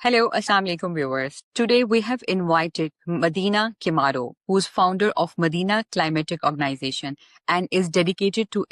Hello, Assalamu alaikum viewers. Today we have invited Madina Kimaro, who is founder of Madina Climatic Organization and is dedicated to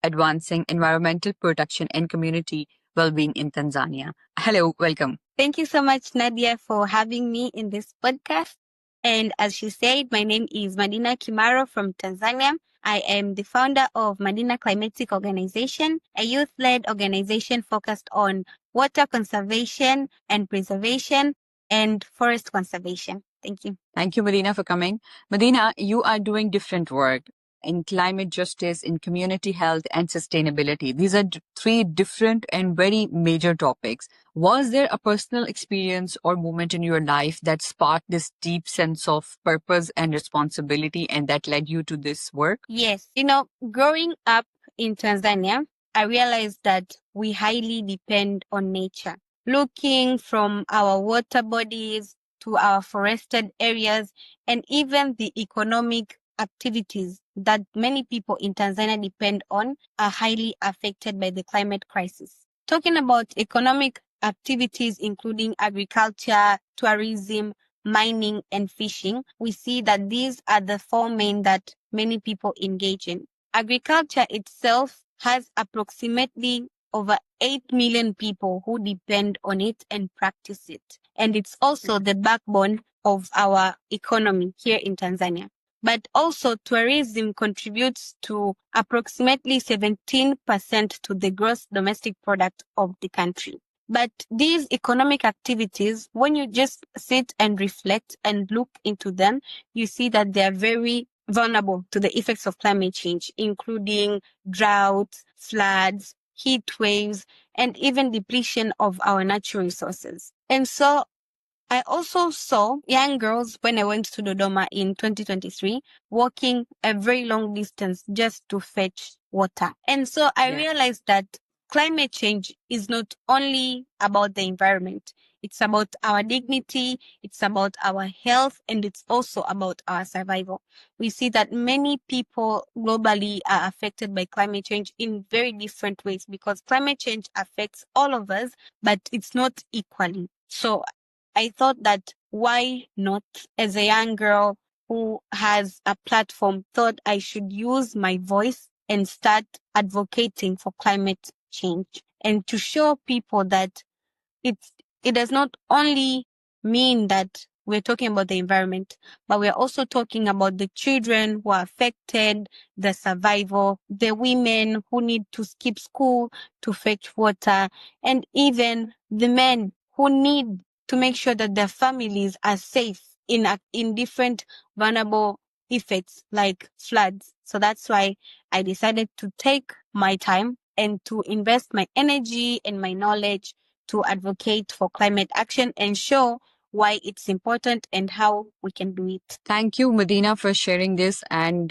advancing environmental protection and community well-being in Tanzania. Hello, welcome. Thank you so much, Nadya, for having me in this podcast. And as she said, my name is Madina Kimaro from Tanzania. I am the founder of Madina Climatic Organization, a youth-led organization focused on water conservation and preservation and forest conservation. Thank you. Thank you, Madina, for coming. Madina, you are doing different work in climate justice, in community health, and sustainability. These are three different and very major topics. Was there a personal experience or moment in your life that sparked this deep sense of purpose and responsibility and that led you to this work? Yes. Growing up in Tanzania, I realized that we highly depend on nature. Looking from our water bodies to our forested areas and even the economic activities that many people in Tanzania depend on are highly affected by the climate crisis. Talking about economic activities, including agriculture, tourism, mining, and fishing, we see that these are the four main that many people engage in. Agriculture itself has approximately over 8 million people who depend on it and practice it. And it's also the backbone of our economy here in Tanzania. But also tourism contributes to approximately 17% to the gross domestic product of the country. But these economic activities, when you just sit and reflect and look into them, you see that they are very vulnerable to the effects of climate change, including droughts, floods, heat waves, and even depletion of our natural resources. And so I also saw young girls when I went to Dodoma in 2023 walking a very long distance just to fetch water. And so I realized that climate change is not only about the environment. It's about our dignity, it's about our health, and it's also about our survival. We see that many people globally are affected by climate change in very different ways because climate change affects all of us, but it's not equally. So I thought that why not, as a young girl who has a platform, thought I should use my voice and start advocating for climate change and to show people that it does not only mean that we're talking about the environment, but we're also talking about the children who are affected, the survival, the women who need to skip school to fetch water, and even the men who need to make sure that their families are safe in different vulnerable effects like floods. So that's why I decided to take my time and to invest my energy and my knowledge to advocate for climate action and show why it's important and how we can do it. Thank you, Medina, for sharing this and